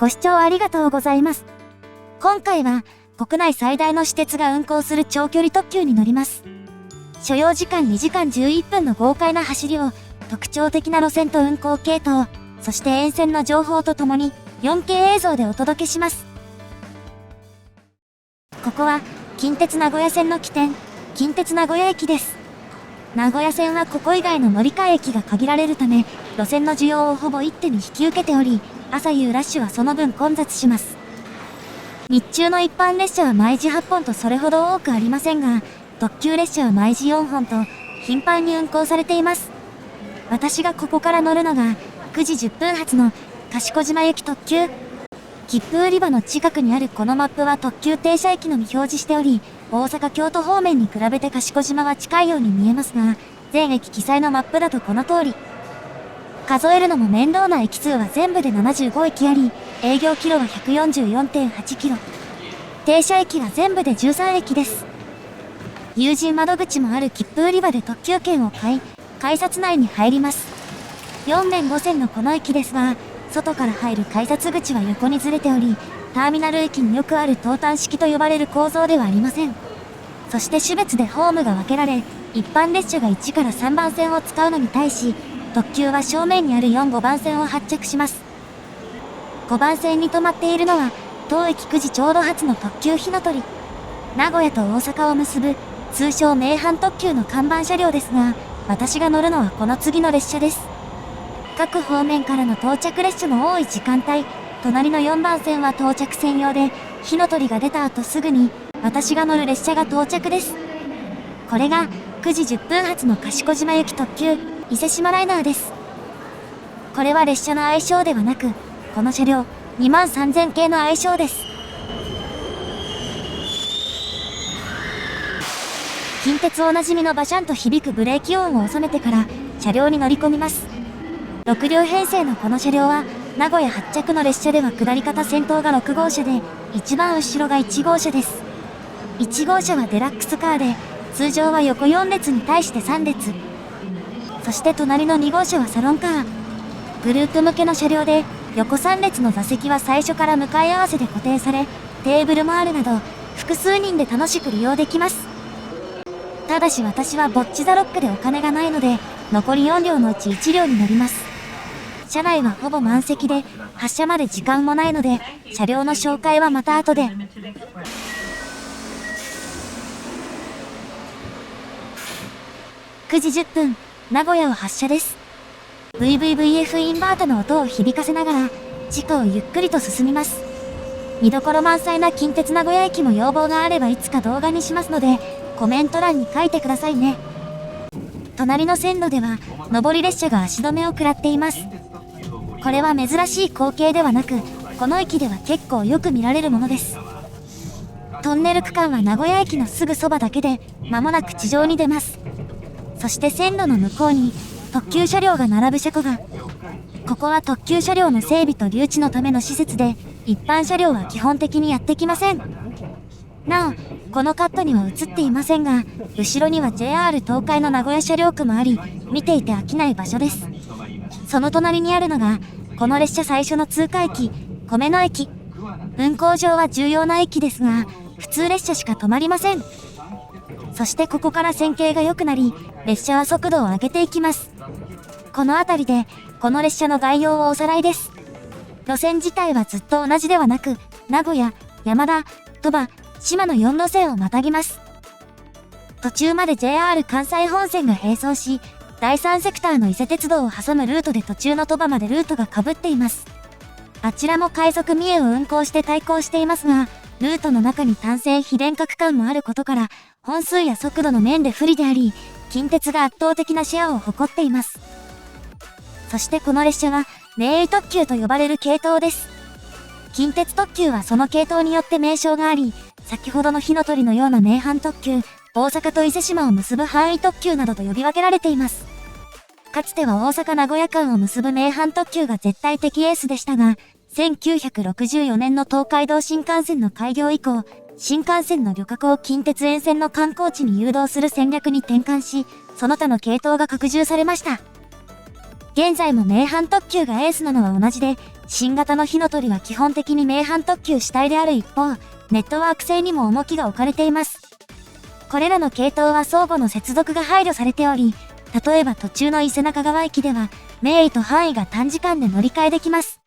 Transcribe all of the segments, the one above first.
ご視聴ありがとうございます。今回は国内最大の私鉄が運行する長距離特急に乗ります。所要時間2時間11分の豪快な走りを特徴的な路線と運行系統、そして沿線の情報とともに 4K 映像でお届けします。ここは近鉄名古屋線の起点、近鉄名古屋駅です。名古屋線はここ以外の乗り換え駅が限られるため、路線の需要をほぼ一手に引き受けており、朝夕ラッシュはその分混雑します。日中の一般列車は毎時8本とそれほど多くありませんが、特急列車は毎時4本と頻繁に運行されています。私がここから乗るのが9時10分発の賢島行き特急。切符売り場の近くにあるこのマップは特急停車駅のみ表示しており、大阪京都方面に比べて賢島は近いように見えますが、全駅記載のマップだとこの通り。数えるのも面倒な駅数は全部で75駅あり、営業キロは 144.8 キロ。停車駅は全部で13駅です。有人窓口もある切符売り場で特急券を買い、改札内に入ります。4面5線のこの駅ですが、外から入る改札口は横にずれており、ターミナル駅によくある投炭式と呼ばれる構造ではありません。そして種別でホームが分けられ、一般列車が1から3番線を使うのに対し、特急は正面にある4、5番線を発着します。5番線に止まっているのは、当駅9時ちょうど発の特急ひのとり。名古屋と大阪を結ぶ、通称名阪特急の看板車両ですが、私が乗るのはこの次の列車です。各方面からの到着列車の多い時間帯、隣の4番線は到着専用で、ひのとりが出た後すぐに、私が乗る列車が到着です。これが、9時10分発の賢島行き特急、伊勢志摩ライナーです。これは列車の愛称ではなく、この車両、23000系の愛称です。近鉄おなじみのバシャンと響くブレーキ音を収めてから、車両に乗り込みます。6両編成のこの車両は、名古屋発着の列車では下り方先頭が6号車で、一番後ろが1号車です。1号車はデラックスカーで、通常は横4列に対して3列。そして隣の2号車はサロンカー。グループ向けの車両で、横3列の座席は最初から向かい合わせで固定され、テーブルもあるなど、複数人で楽しく利用できます。ただし私はボッチザロックでお金がないので、残り4両のうち1両に乗ります。車内はほぼ満席で、発車まで時間もないので、車両の紹介はまた後で。9時10分、名古屋を発車です。VVVF インバートの音を響かせながら、地下をゆっくりと進みます。見どころ満載な近鉄名古屋駅も要望があればいつか動画にしますので、コメント欄に書いてくださいね。隣の線路では、上り列車が足止めを食らっています。これは珍しい光景ではなく、この駅では結構よく見られるものです。トンネル区間は名古屋駅のすぐそばだけで、間もなく地上に出ます。そして線路の向こうに、特急車両が並ぶ車庫が。ここは特急車両の整備と留置のための施設で、一般車両は基本的にやってきません。なお、このカットには映っていませんが、後ろには JR 東海の名古屋車両区もあり、見ていて飽きない場所です。その隣にあるのが、この列車最初の通過駅、米野駅。運行上は重要な駅ですが、普通列車しか止まりません。そしてここから線形が良くなり、列車は速度を上げていきます。この辺りで、この列車の概要をおさらいです。路線自体はずっと同じではなく、名古屋、山田、鳥羽、島の4路線をまたぎます。途中まで JR 関西本線が並走し、第3セクターの伊勢鉄道を挟むルートで途中の鳥羽までルートが被っています。あちらも快速三重を運行して対向していますが、ルートの中に単線非電化区間もあることから、本数や速度の面で不利であり、近鉄が圧倒的なシェアを誇っています。そしてこの列車は、名医特急と呼ばれる系統です。近鉄特急はその系統によって名称があり、先ほどのひのとりのような名阪特急、大阪と伊勢志摩を結ぶ阪医特急などと呼び分けられています。かつては大阪名古屋間を結ぶ名阪特急が絶対的エースでしたが、1964年の東海道新幹線の開業以降、新幹線の旅客を近鉄沿線の観光地に誘導する戦略に転換し、その他の系統が拡充されました。現在も名阪特急がエースなのは同じで、新型の火の鳥は基本的に名阪特急主体である一方、ネットワーク性にも重きが置かれています。これらの系統は相互の接続が配慮されており、例えば途中の伊勢中川駅では、名医と範囲が短時間で乗り換えできます。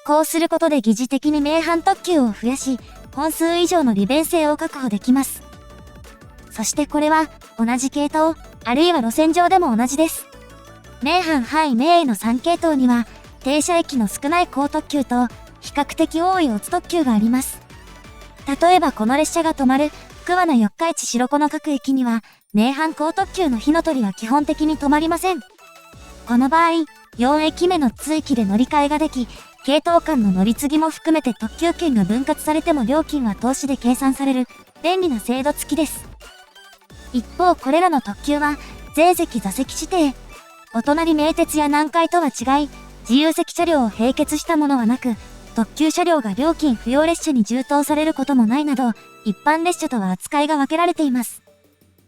こうすることで疑似的に名阪特急を増やし、本数以上の利便性を確保できます。そしてこれは、同じ系統、あるいは路線上でも同じです。名阪範囲名医の3系統には、停車駅の少ない高特急と、比較的多いオツ特急があります。例えばこの列車が止まる、桑名四日市白子の各駅には、名阪高特急の火の鳥は基本的に止まりません。この場合、4駅目の通駅で乗り換えができ、系統間の乗り継ぎも含めて特急券が分割されても料金は投資で計算される、便利な制度付きです。一方これらの特急は、全席座席指定。お隣名鉄や南海とは違い、自由席車両を並結したものはなく、特急車両が料金不要列車に充当されることもないなど、一般列車とは扱いが分けられています。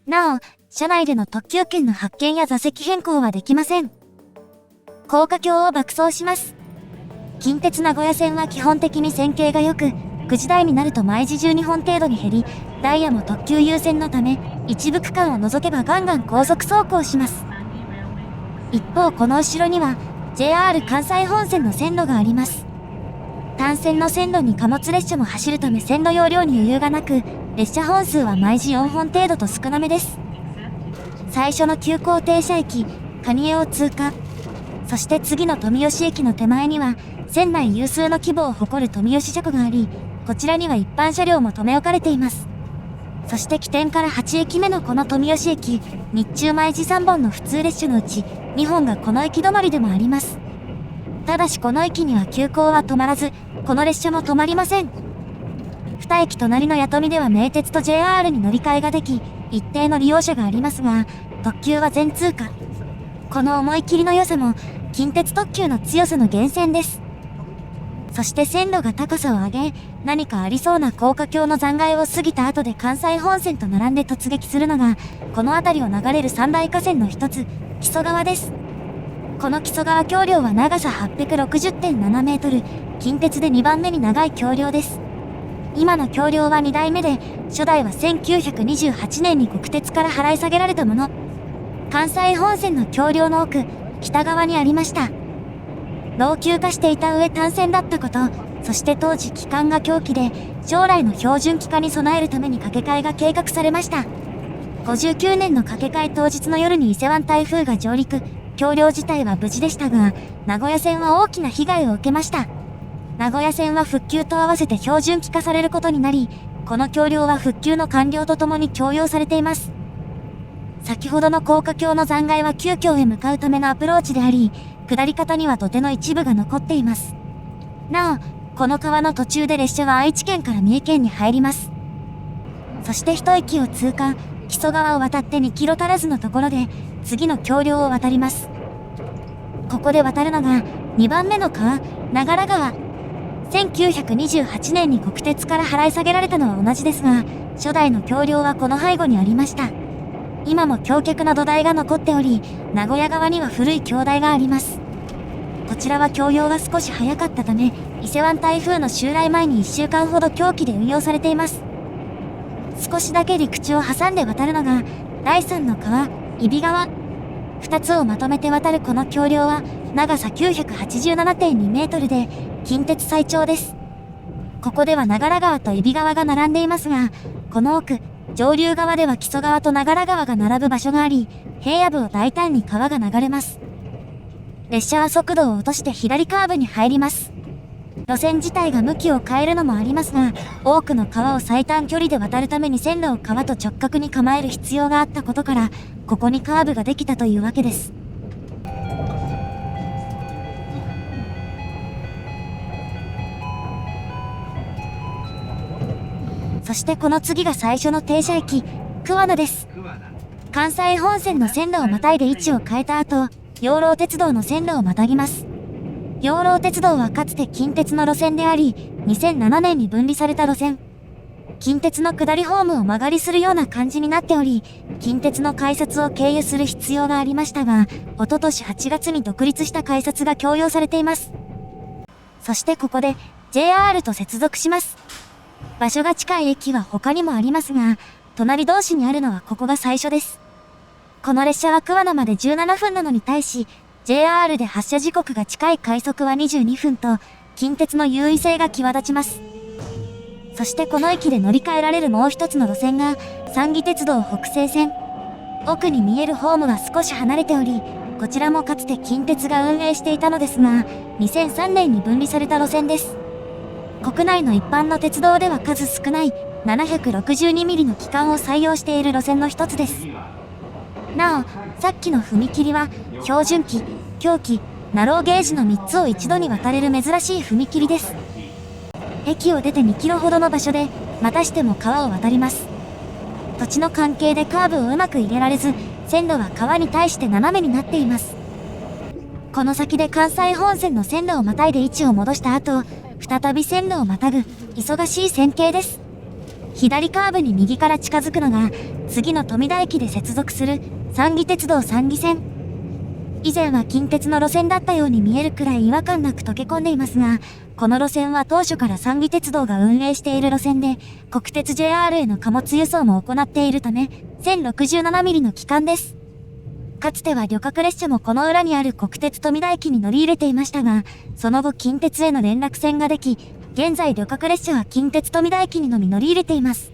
なお、車内での特急券の発券や座席変更はできません。高架橋を爆走します。近鉄名古屋線は基本的に線形が良く、9時台になると毎時12本程度に減り、ダイヤも特急優先のため、一部区間を除けばガンガン高速走行します。一方この後ろには、JR 関西本線の線路があります。単線の線路に貨物列車も走るため線路容量に余裕がなく、列車本数は毎時4本程度と少なめです。最初の急行停車駅、蟹江を通過。そして次の富吉駅の手前には、線内有数の規模を誇る富吉車庫があり、こちらには一般車両も留め置かれています。そして起点から8駅目のこの富吉駅、日中毎時3本の普通列車のうち、2本がこの駅止まりでもあります。ただしこの駅には急行は止まらず、この列車も止まりません。2駅隣の弥富では名鉄と JR に乗り換えができ、一定の利用者がありますが、特急は全通過。この思い切りの良さも、近鉄特急の強さの源泉です。そして線路が高さを上げ、何かありそうな高架橋の残骸を過ぎた後で関西本線と並んで突撃するのが、この辺りを流れる三大河川の一つ、木曽川です。この木曽川橋梁は長さ 860.7 メートル、近鉄で2番目に長い橋梁です。今の橋梁は2代目で、初代は1928年に国鉄から払い下げられたもの。関西本線の橋梁の奥、北側にありました。老朽化していた上単線だったこと、そして当時基幹が凶器で、将来の標準機化に備えるために架け替えが計画されました。59年の架け替え当日の夜に伊勢湾台風が上陸、橋梁自体は無事でしたが、名古屋線は大きな被害を受けました。名古屋線は復旧と合わせて標準機化されることになり、この橋梁は復旧の完了とともに供用されています。先ほどの高架橋の残骸は旧橋へ向かうためのアプローチであり、下り方には土手の一部が残っています。なお、この川の途中で列車は愛知県から三重県に入ります。そして一駅を通過、木曽川を渡って2キロ足らずのところで、次の橋梁を渡ります。ここで渡るのが、2番目の川、長良川。1928年に国鉄から払い下げられたのは同じですが、初代の橋梁はこの背後にありました。今も橋脚の土台が残っており、名古屋側には古い橋台があります。こちらは橋梁が少し早かったため、伊勢湾台風の襲来前に1週間ほど凶器で運用されています。少しだけ陸地を挟んで渡るのが、第3の川、揖斐川。2つをまとめて渡るこの橋梁は、長さ 987.2 メートルで、近鉄最長です。ここでは長良川と揖斐川が並んでいますが、この奥、上流側では木曽川と長良川が並ぶ場所があり、平野部を大胆に川が流れます。列車は速度を落として左カーブに入ります。路線自体が向きを変えるのもありますが、多くの川を最短距離で渡るために線路を川と直角に構える必要があったことから、ここにカーブができたというわけです。そしてこの次が最初の停車駅、桑名です。関西本線の線路をまたいで位置を変えた後、養老鉄道の線路をまたぎます。養老鉄道はかつて近鉄の路線であり、2007年に分離された路線。近鉄の下りホームを間借りするような感じになっており、近鉄の改札を経由する必要がありましたが、一昨年8月に独立した改札が共用されています。そしてここで JR と接続します。場所が近い駅は他にもありますが、隣同士にあるのはここが最初です。この列車は桑名まで17分なのに対し、JR で発車時刻が近い快速は22分と、近鉄の優位性が際立ちます。そしてこの駅で乗り換えられるもう一つの路線が、山岐鉄道北西線。奥に見えるホームは少し離れており、こちらもかつて近鉄が運営していたのですが、2003年に分離された路線です。国内の一般の鉄道では数少ない 762mm の機関を採用している路線の一つです。なお、さっきの踏切は、標準機、狭機、ナローゲージの3つを一度に渡れる珍しい踏切です。駅を出て2キロほどの場所で、またしても川を渡ります。土地の関係でカーブをうまく入れられず、線路は川に対して斜めになっています。この先で関西本線の線路をまたいで位置を戻した後、再び線路をまたぐ、忙しい線形です。左カーブに右から近づくのが、次の富田駅で接続する、山岐鉄道山岐線。以前は近鉄の路線だったように見えるくらい違和感なく溶け込んでいますが、この路線は当初から山岐鉄道が運営している路線で、国鉄 JR への貨物輸送も行っているため、1067mm の機関です。かつては旅客列車もこの裏にある国鉄富田駅に乗り入れていましたが、その後近鉄への連絡線ができ、現在旅客列車は近鉄富田駅にのみ乗り入れています。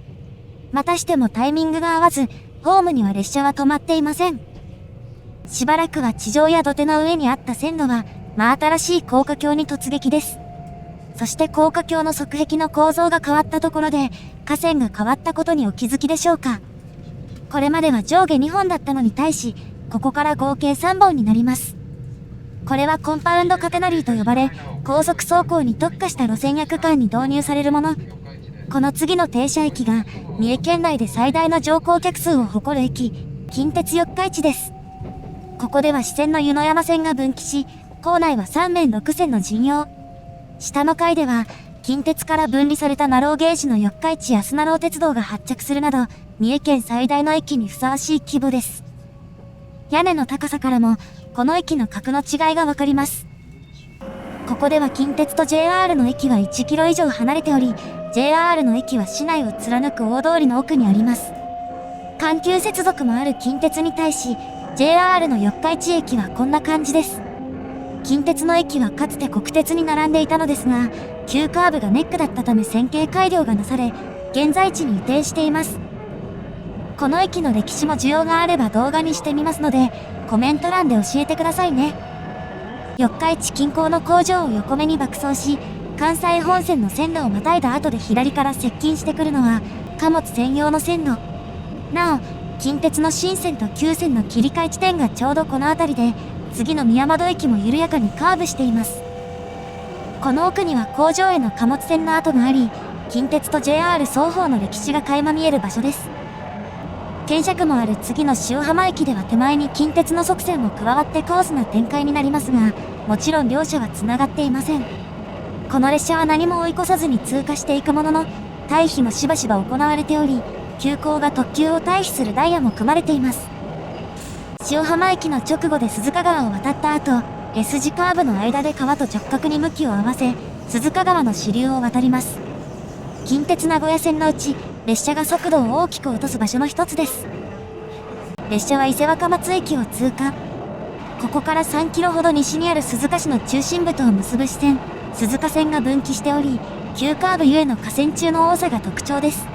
またしてもタイミングが合わず、ホームには列車は止まっていません。しばらくは地上や土手の上にあった線路は、真新しい高架橋に突撃です。そして高架橋の側壁の構造が変わったところで、架線が変わったことにお気づきでしょうか。これまでは上下2本だったのに対し、ここから合計3本になります。これはコンパウンドカテナリーと呼ばれ、高速走行に特化した路線や区間に導入されるもの。この次の停車駅が、三重県内で最大の乗降客数を誇る駅、近鉄四日市です。ここでは支線の湯野山線が分岐し、構内は3面6線の陣容。下の階では、近鉄から分離されたナローゲージの四日市安ナロー鉄道が発着するなど、三重県最大の駅にふさわしい規模です。屋根の高さからも、この駅の格の違いがわかります。ここでは近鉄と JR の駅は1キロ以上離れており、JR の駅は市内を貫く大通りの奥にあります。環急接続もある近鉄に対し、JR の四日市駅はこんな感じです。近鉄の駅はかつて国鉄に並んでいたのですが、急カーブがネックだったため線形改良がなされ、現在地に移転しています。この駅の歴史も需要があれば動画にしてみますので、コメント欄で教えてくださいね。四日市近郊の工場を横目に爆走し、関西本線の線路をまたいだ後で左から接近してくるのは、貨物専用の線路。なお、近鉄の新線と旧線の切り替え地点がちょうどこの辺りで、次の宮窓駅も緩やかにカーブしています。この奥には工場への貨物線の跡があり、近鉄と JR 双方の歴史が垣間見える場所です。検車区もある次の塩浜駅では手前に近鉄の側線も加わってカオスな展開になりますが、もちろん両者は繋がっていません。この列車は何も追い越さずに通過していくものの、退避もしばしば行われており、急行が特急を退避するダイヤも組まれています。塩浜駅の直後で鈴鹿川を渡った後、S 字カーブの間で川と直角に向きを合わせ、鈴鹿川の支流を渡ります。近鉄名古屋線のうち、列車が速度を大きく落とす場所の一つです。列車は伊勢若松駅を通過。ここから3キロほど西にある鈴鹿市の中心部とを結ぶ支線、鈴鹿線が分岐しており、急カーブゆえの架線中の多さが特徴です。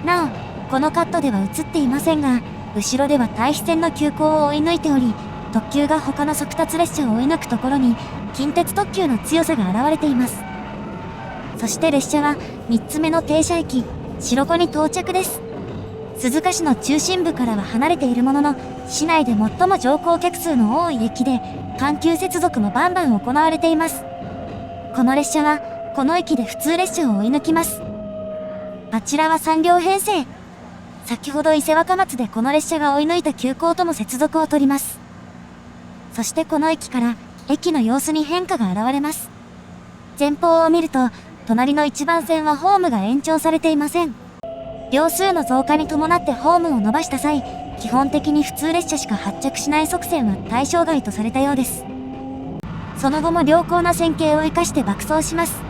なお、このカットでは映っていませんが、後ろでは対比線の急行を追い抜いており、特急が他の速達列車を追い抜くところに、近鉄特急の強さが現れています。そして列車は、3つ目の停車駅、白子に到着です。鈴鹿市の中心部からは離れているものの、市内で最も乗降客数の多い駅で、阪急接続もバンバン行われています。この列車は、この駅で普通列車を追い抜きます。あちらは3両編成。先ほど伊勢若松でこの列車が追い抜いた急行とも接続を取ります。そしてこの駅から、駅の様子に変化が現れます。前方を見ると、隣の1番線はホームが延長されていません。両数の増加に伴ってホームを伸ばした際、基本的に普通列車しか発着しない側線は対象外とされたようです。その後も良好な線形を生かして爆走します。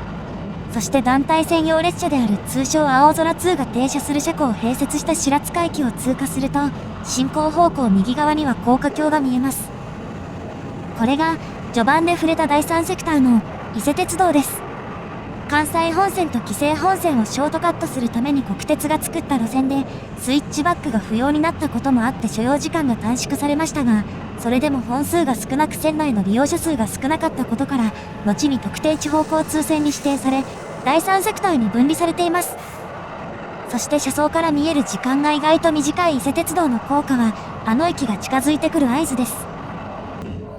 そして団体専用列車である通称青空2が停車する車庫を併設した白塚駅を通過すると、進行方向右側には高架橋が見えます。これが序盤で触れた第3セクターの伊勢鉄道です。関西本線と紀勢本線をショートカットするために国鉄が作った路線で、スイッチバックが不要になったこともあって所要時間が短縮されましたが、それでも本数が少なく線内の利用者数が少なかったことから、後に特定地方交通線に指定され、第3セクターに分離されています。そして車窓から見える時間が意外と短い伊勢鉄道の高架は、あの駅が近づいてくる合図です。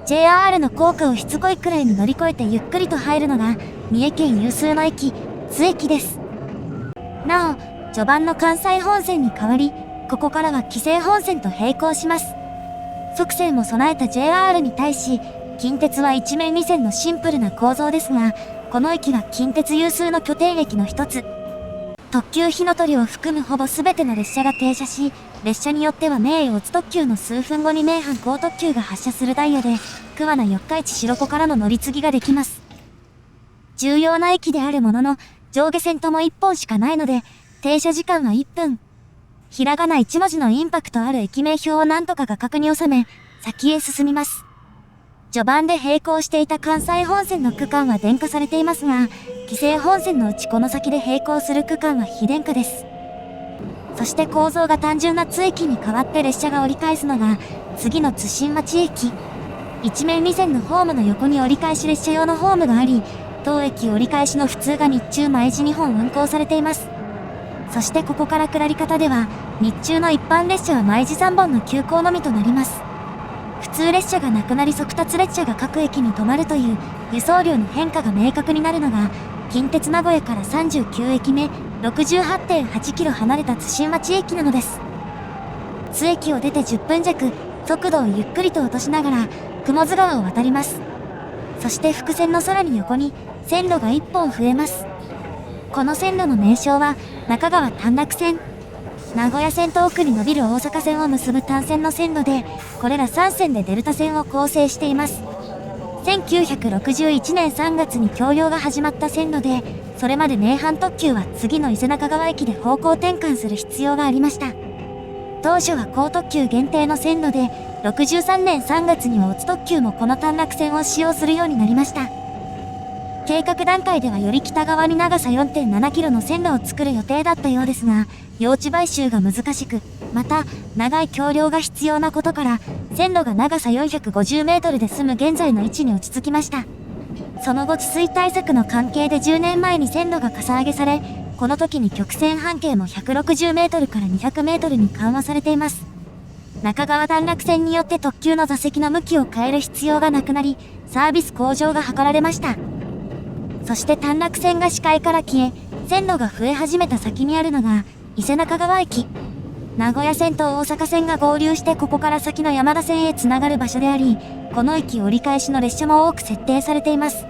JR の高架をしつこいくらいに乗り越えてゆっくりと入るのが、三重県有数の駅、津駅です。なお、序盤の関西本線に代わり、ここからは紀勢本線と並行します。側線を備えた JR に対し、近鉄は一面二線のシンプルな構造ですが、この駅は近鉄有数の拠点駅の一つ。特急ひのとりを含むほぼ全ての列車が停車し、列車によっては名誉乙特急の数分後に名阪高特急が発車するダイヤで、桑名四日市白子からの乗り継ぎができます。重要な駅であるものの、上下線とも1本しかないので、停車時間は1分。ひらがな1文字のインパクトある駅名表を何とか画角に収め、先へ進みます。序盤で並行していた関西本線の区間は電化されていますが、紀勢本線のうちこの先で並行する区間は非電化です。そして構造が単純な津駅に代わって列車が折り返すのが、次の津新町駅。一面二線のホームの横に折り返し列車用のホームがあり、当駅折り返しの普通が日中毎時2本運行されています。そしてここから下り方では、日中の一般列車は毎時3本の急行のみとなります。普通列車がなくなり速達列車が各駅に止まるという輸送量の変化が明確になるのが、近鉄名古屋から39駅目、68.8 キロ離れた津新町駅なのです。津駅を出て10分弱、速度をゆっくりと落としながら、雲津川を渡ります。そして伏線の空に横に、線路が1本増えます。この線路の名称は、中川短絡線。名古屋線と奥に伸びる大阪線を結ぶ単線の線路で、これら3線でデルタ線を構成しています。1961年3月に供用が始まった線路で、それまで名阪特急は次の伊勢中川駅で方向転換する必要がありました。当初は高特急限定の線路で、63年3月には乙特急もこの短絡線を使用するようになりました。計画段階ではより北側に長さ 4.7 キロの線路を作る予定だったようですが、用地買収が難しく、また長い橋梁が必要なことから、線路が長さ450メートルで済む現在の位置に落ち着きました。その後治水対策の関係で10年前に線路がかさ上げされ、この時に曲線半径も160メートルから200メートルに緩和されています。中川短絡線によって特急の座席の向きを変える必要がなくなり、サービス向上が図られました。そして短絡線が視界から消え、線路が増え始めた先にあるのが、伊勢中川駅。名古屋線と大阪線が合流してここから先の山田線へつながる場所であり、この駅折り返しの列車も多く設定されています。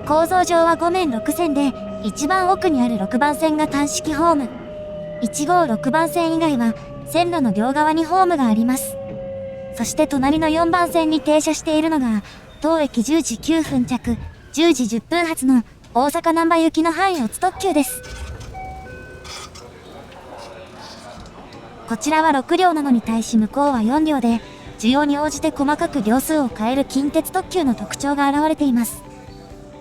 構造上は5面6線で、一番奥にある6番線が単式ホーム。1号6番線以外は、線路の両側にホームがあります。そして隣の4番線に停車しているのが、当駅10時9分着、10時10分発の大阪難波行きの阪乙特急です。こちらは6両なのに対し向こうは4両で、需要に応じて細かく両数を変える近鉄特急の特徴が現れています。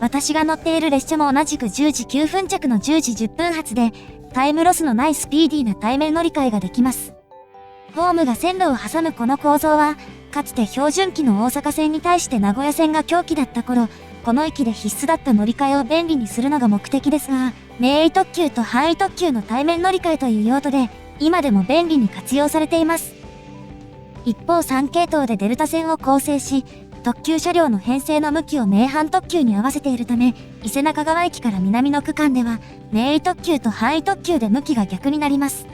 私が乗っている列車も同じく10時9分着の10時10分発で、タイムロスのないスピーディーな対面乗り換えができます。ホームが線路を挟むこの構造は、かつて標準機の大阪線に対して名古屋線が凶器だった頃、この駅で必須だった乗り換えを便利にするのが目的ですが、名医特急と阪医特急の対面乗り換えという用途で、今でも便利に活用されています。一方3系統でデルタ線を構成し、特急車両の編成の向きを名阪特急に合わせているため、伊勢中川駅から南の区間では、名医特急と阪医特急で向きが逆になります。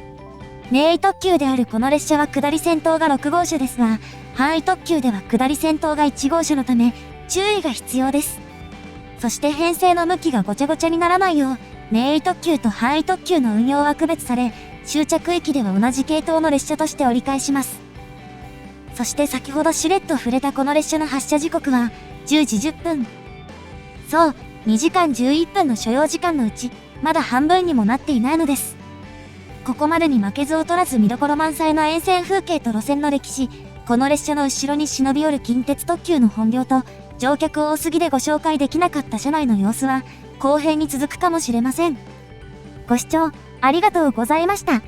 名医特急であるこの列車は下り先頭が6号車ですが、阪医特急では下り先頭が1号車のため、注意が必要です。そして編成の向きがごちゃごちゃにならないよう、名医特急と阪医特急の運用は区別され、終着駅では同じ系統の列車として折り返します。そして先ほどしれっと触れたこの列車の発車時刻は10時10分。そう、2時間11分の所要時間のうち、まだ半分にもなっていないのです。ここまでに負けず劣らず見どころ満載の沿線風景と路線の歴史、この列車の後ろに忍び寄る近鉄特急の本領と、乗客多すぎでご紹介できなかった車内の様子は、後編に続くかもしれません。ご視聴ありがとうございました。